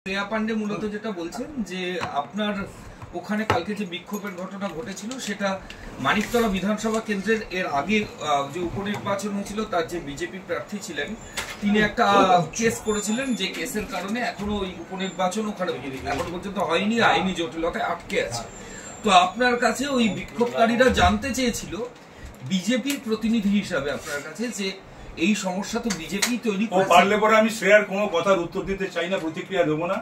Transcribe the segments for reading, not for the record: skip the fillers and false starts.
শ্রেয়া পান্ডে মূলত যেটা বলছেন যে আপনার ওখানে কালকে যে বিক্ষোভের ঘটনা ঘটেছিল সেটা মানিকতলা বিধানসভা কেন্দ্রের এর আগে যে উপনির্বাচন হয়েছিল তার যে বিজেপি প্রার্থী ছিলেন তিনি একটা কেস করেছিলেন, যে কেসের কারণে এখনো ওই উপনির্বাচন ওখানে এখন পর্যন্ত হয়নি, আইনি জটিলতায় আটকে আছে। তো আপনার কাছে ওই বিক্ষোভকারীরা জানতে চেয়েছিল বিজেপির প্রতিনিধি হিসাবে আপনার কাছে যে এই সমস্যা তো বিজেপি তৈরি করেছে। পারলে পরে আমি শ্রেয়ার কোনো কথার উত্তর দিতে চাই না, প্রতিক্রিয়া দেবো না।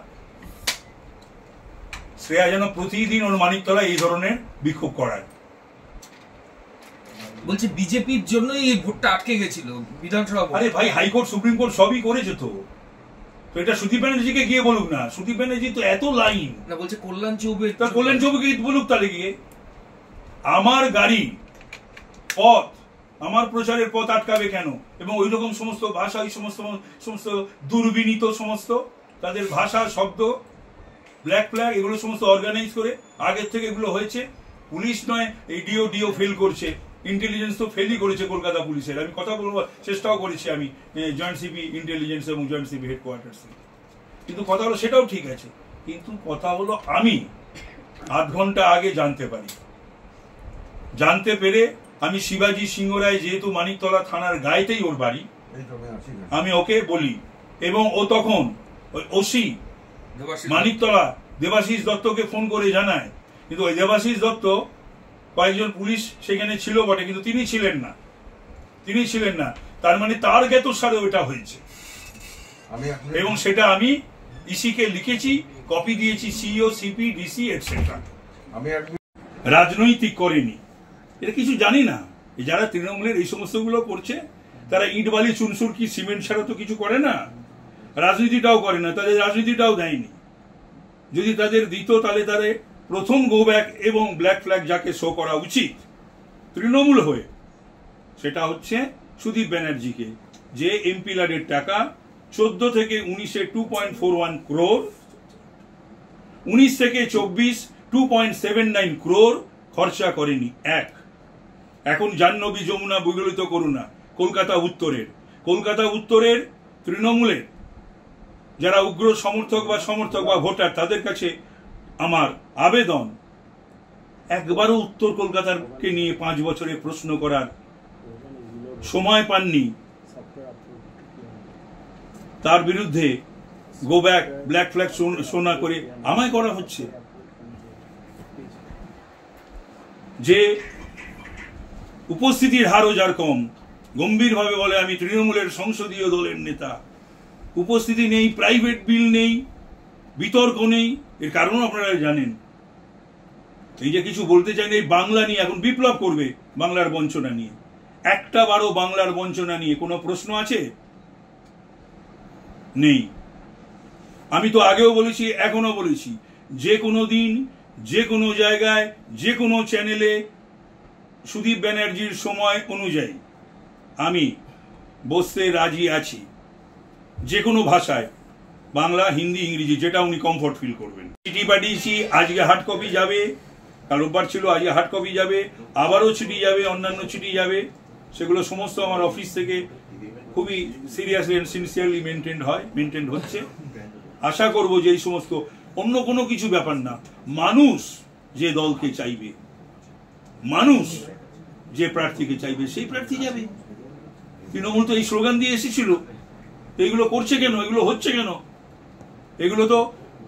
শ্রেয়া যেন প্রতিদিন ওর মানিকতলা এই ধরনের বিক্ষোভ করায়। বলছে বিজেপির জন্যই এই ভোটটা আটকে গেছিল বিধানসভা। আরে ভাই, হাইকোর্ট সুপ্রিম কোর্ট সবই করেছে তো এটা সুদীপ ব্যানার্জিকে গিয়ে বলুক না। সুদীপ ব্যানার্জি তো এত লাইন না, বলছে কল্যাণ চৌবে, কল্যাণ চৌবেকে বলুক তাহলে গিয়ে। আমার গাড়ি পথ, আমার প্রচারের পথ আটকাবে কেন? এবং ওই রকম সমস্ত ভাষা, ওই সমস্ত দুর্বিনীত সমস্ত তাদের ভাষা, শব্দ, ব্ল্যাক ফ্ল্যাগ, এগুলো সমস্ত অর্গানাইজ করে আগের থেকে এগুলো হয়েছে। পুলিশ নয়, এই ডিও ফেল করছে, ইন্টেলিজেন্স তো ফেলই করেছে কলকাতা পুলিশের। আমি কথা বলবো, চেষ্টাও করেছি আমি জয়েন্ট সিপি ইন্টেলিজেন্স এবং জয়েন্ট সিপি হেডকোয়ার্টার্স। কিন্তু কথা হলো সেটাও ঠিক আছে, কিন্তু কথা হলো আমি আধ ঘন্টা আগে জানতে পারি। জানতে পেরে আমি শিবাজি সিংহরায়, যেহেতু মানিকতলা থানার গায়েতেই ওর বাড়ি, আমি ওকে বলি এবং ও তখন ওই ওসি মানিকতলা দেবাশিস দত্তকে ফোন করে জানায়। কিন্তু ওই দেবাশিস দত্ত, কয়েকজন পুলিশ সেখানে ছিল বটে, কিন্তু তিনি ছিলেন না। তার মানে তার জ্ঞাতসারে ওটা হয়েছে এবং সেটা আমি ইসিকে লিখেছি, কপি দিয়েছি, সিইও, সিপি, ডিসি এটসেট্রা। রাজনৈতিক করেনি, এটা কিছু জানি না। যারা তৃণমূলের এই সমস্তগুলো করছে তারা ইট বালি চুনসুর কি সিমেন্ট ছাড়া তো কিছু করে না, রাজনীতিটাও করে না, তাদের রাজনীতিটাও দেয়নি। যদি তাদের দিত তাহলে তাদের প্রথম গো ব্যাক এবং ব্ল্যাক ফ্ল্যাগ যাকে শো করা উচিত তৃণমূল হয়ে, সেটা হচ্ছে সুদীপ ব্যানার্জিকে, যে এমপি লাডের টাকা 14 থেকে 19-এ 2.41 ক্রোর, 19 থেকে 24 2.79 ক্রোর খরচা করেনি। এখন জাহ্নবী যমুনা বিগলিত করুণা কলকাতা উত্তরের তৃণমূলের যারা উগ্র সমর্থক বা ভোটার, তাদের কাছে আমার আবেদন, একবারও উত্তর কলকাতাকে নিয়ে 5 বছরে প্রশ্ন করার সময় পাননি। তার বিরুদ্ধে গো ব্যাক, ব্ল্যাক ফ্ল্যাগ শোনা করে আমায় করা হচ্ছে। যে উপস্থিতির হারও যার কম, গম্ভীরভাবে বলে আমি তৃণমূলের সংসদীয় দলের নেতা, উপস্থিতি নেই, প্রাইভেট বিল নেই, বিতর্ক নেই। এর কারণ আপনারা জানেন। এই যে কিছু বলতে চাই না, এই বাংলা নিয়ে এখন বিপ্লব করবে, বাংলার বঞ্চনা নিয়ে। একটা বারও বাংলার বঞ্চনা নিয়ে কোনো প্রশ্ন আছে? নেই। আমি তো আগেও বলেছি, এখনো বলেছি, যে কোনো দিন, যে কোনো জায়গায়, যে কোনো চ্যানেলে সুদীপ ব্যানার্জির সময় অনুযায়ী আমি বসতে রাজি আছি, যে কোনো ভাষায়, বাংলা, হিন্দি, ইংরেজি, যেটা উনি কমফোর্ট ফিল করবেন। চিঠি পাঠিয়েছি, আজকে হার্ড কপি যাবে, কাল রোববার ছিল, আজকে হার্ড কপি যাবে, আবারও চিঠি যাবে, অন্যান্য চিঠি যাবে। সেগুলো সমস্ত আমার অফিস থেকে খুবই সিরিয়াসলি এন্ড সিনসিয়ারলি মেনটেন হচ্ছে। আশা করব যে এই সমস্ত, অন্য কোনো কিছু ব্যাপার না, মানুষ যে দলকে চাইবে, মানুষ যে প্রার্থীকে চাইবে, সেই প্রার্থী যাবে। তৃণমূল তো এই স্লোগান দিয়ে এসেছিল, এগুলো করছে কেন, এগুলো হচ্ছে কেন? এগুলো তো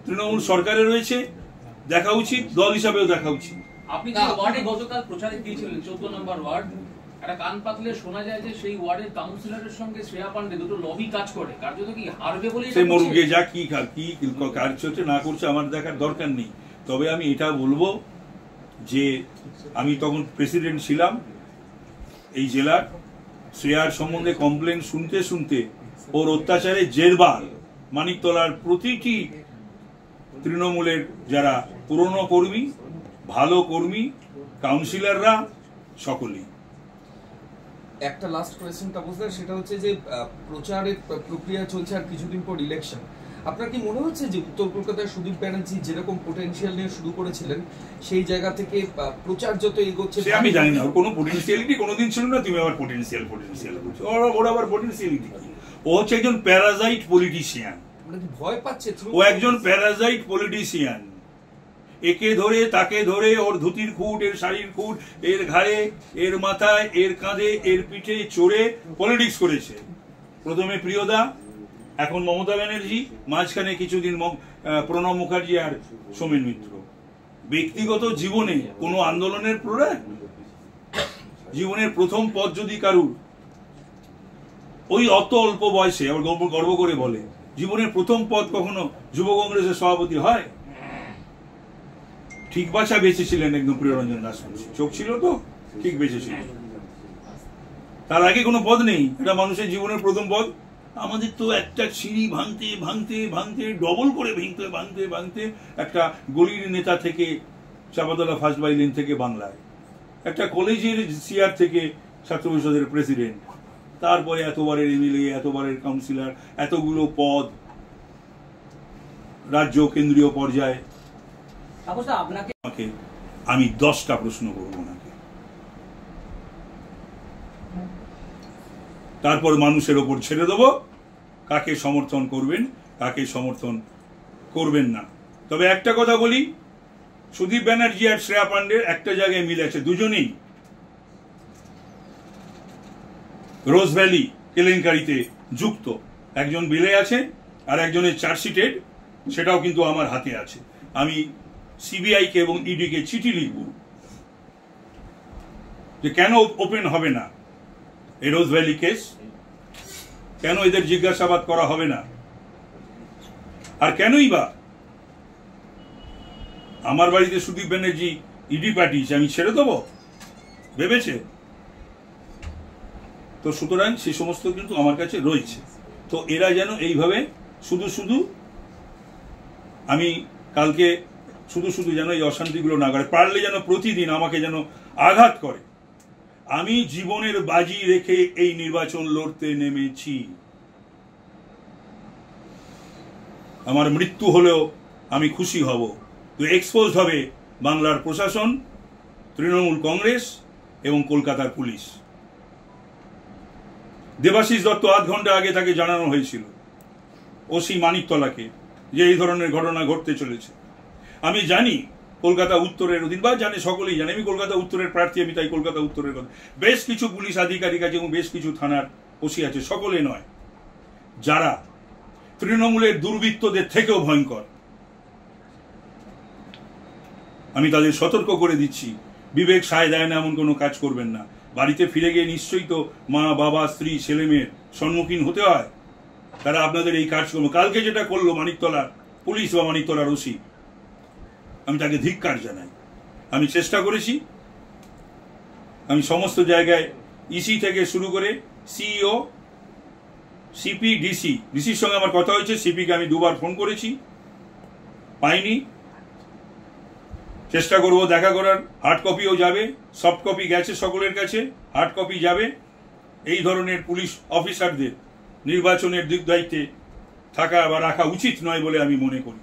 তৃণমূল সরকারে রয়েছে, দেখা উচিত, দল হিসাবেও দেখা উচিত। আপনি যে ওয়ার্ডে গতকাল প্রচারে গিয়েছিলেন, 14 নম্বর ওয়ার্ড, একটা কান পাতলে শোনা যায় যে সেই ওয়ার্ডের কাউন্সিলরের সঙ্গে শ্রেয়া পান্ডে দুটো লবি কাজ করে, কার্যত কি হারবে বলে। সে মরুগে যা, কি কাজ হচ্ছে না করছে আমার দেখার দরকার নেই। তবে আমি এটা বলবো যে আমি তখন প্রেসিডেন্ট ছিলাম এই জেলার। শ্রেয়ার সম্বন্ধে কমপ্লেন শুনতে ওর অত্যাচারে জেরবার মানিকতলার প্রতিটি তৃণমূলের যারা পুরনো কর্মী, ভালো কর্মী, কাউন্সিলররা, সকলেই। একটা লাস্ট কোয়েশ্চেনটা বুঝলেন, সেটা হচ্ছে যে প্রচারের প্রক্রিয়া চলছে আর কিছুদিন পর ইলেকশন। আপনার কি মনে হচ্ছে যে উত্তর কলকাতায় সুদীপ ব্যানার্জি যেরকম পোটেনশিয়াল নিয়ে শুরু করেছিলেন, সেই জায়গা থেকে প্রচার যত এগোচ্ছে? আমি জানি না, ওর কোনো পোটেনশিয়ালিটি কোনোদিন ছিল না। তুমি আবার পোটেনশিয়াল বলছো, ওর আবার পোটেনশিয়ালিটি কি? ও হচ্ছে একজন প্যারাজাইট পলিটিশিয়ান। কি ভয় পাচ্ছে? ও একজন প্যারাসাইট পলিটিশিয়ান। একে ধরে তাকে ধরে, ওর ধুতির খুঁট, এর শাড়ির খুঁট, এর ঘাড়ে, এর মাথায়, এর কাঁধে, এর পিঠে চড়ে পলিটিক্স করেছে। প্রথমে প্রিয়দা, এখন মমতা ব্যানার্জি, মাঝখানে কিছুদিন প্রণব মুখার্জি আর সোমেন মিত্র। ব্যক্তিগত জীবনে কোনো আন্দোলনের প্রণয়, জীবনের প্রথম পদ যদি কারুর, ওই অত অল্প বয়সে আবার গর্ব করে বলে জীবনের প্রথম পদ কখনো যুব কংগ্রেসের সভাপতি হয়? ঠিক বাছা বেঁচেছিলেন একদম প্রিয়রঞ্জন দাসবংশী, চোখ ছিল তো ঠিক বেঁচেছিলেন। তার আগে কোনো পদ নেই, এটা মানুষের জীবনের প্রথম পদ। আমাদের তো একটা সিঁড়ি ভাঙতে ভাঙতে ভাঙতে, ডবল করে ভাঙতে ভাঙতে একটা গলির নেতা থেকে, চাপাতলা ফার্স্ট বাইলেন থেকে বাংলায়, একটা কলেজের সিআর থেকে ছাত্র পরিষদের প্রেসিডেন্ট, তারপরে এতবারের এমএলএ, এতবারের কাউন্সিলর, এতগুলো পদ রাজ্য কেন্দ্রীয় পর্যায়ে। আপনাকে আমি 10টা প্রশ্ন করব ওনাকে, তারপর মানুষের ওপর ছেড়ে দেবো কাকে সমর্থন করবেন, কাকে সমর্থন করবেন না। তবে একটা কথা বলি, সুদীপ ব্যানার্জি আর শ্রেয়া পান্ডের একটা জায়গায় মিল আছে, দুজনেই রোজ ভ্যালি কেলেঙ্কারিতে যুক্ত। একজন বিলে আছে আর একজনের চার্জশিটেড, সেটাও কিন্তু আমার হাতে আছে। আমি সিবিআই কে এবং ইডি কে চিঠি লিখব যে কেন ওপেন হবে না এই রোজ ভ্যালি কেস, কেন এদের জিজ্ঞাসাবাদ করা হবে না, আর কেনই বা আমার বাড়িতে সুদীপ ব্যানার্জি ইডি পাঠিয়েছে, আমি ছেড়ে দেবো ভেবেছে? তো সুতরাং সে সমস্ত কিন্তু আমার কাছে রয়েছে। তো এরা যেন এইভাবে শুধু আমি কালকে শুধু যেন এই অশান্তিগুলো না করে, পারলে যেন প্রতিদিন আমাকে যেন আঘাত করে। আমি জীবনের বাজি রেখে এই নির্বাচন লড়তে নেমেছি। আমার মৃত্যু হলেও আমি খুশি হব। তো এক্সপোজ হবে বাংলার প্রশাসন, তৃণমূল কংগ্রেস এবং কলকাতার পুলিশ। দেবাশিস দত্ত আধ ঘন্টা আগে তাকে জানানো হয়েছিল, ওসি মানিকতলাকে, যে এই ধরনের ঘটনা ঘটতে চলেছে। আমি জানি কলকাতা উত্তরের অধীন, বা জানে সকলেই জানে আমি কলকাতা উত্তরের প্রার্থী, আমি তাই কলকাতা উত্তরের কথা। বেশ কিছু পুলিশ আধিকারিক আছে এবং বেশ কিছু থানার ওসি আছে, সকলে নয়, যারা তৃণমূলের দুর্বৃত্তদের থেকেও ভয়ঙ্কর। আমি তাদের সতর্ক করে দিচ্ছি, বিবেক সায় দেয় না এমন কোনো কাজ করবেন না। বাড়িতে ফিরে গিয়ে নিশ্চয়ই তো মা, বাবা, স্ত্রী, ছেলে মেয়ের সম্মুখীন হতে হয়। তারা আপনাদের এই কাজকর্ম, কালকে যেটা করলো মানিকতলার পুলিশ বা মানিকতলার ওসি, আমি তাকে ধিক্কার জানাই। আমি চেষ্টা করেছি, আমি সমস্ত জায়গায় ইসি থেকে শুরু করে সিইও, সিপি, ডিসির সঙ্গে আমার কথা হয়েছে। সিপিকে আমি 2বার ফোন করেছি, পাইনি। চেষ্টা করব দেখা করার। হার্ড কপিও যাবে, সফট কপি গেছে সকলের কাছে, হার্ড কপি যাবে। এই ধরনের পুলিশ অফিসারদের নির্বাচনের দিক দায়িত্বে থাকা বা রাখা উচিত নয় বলে আমি মনে করি।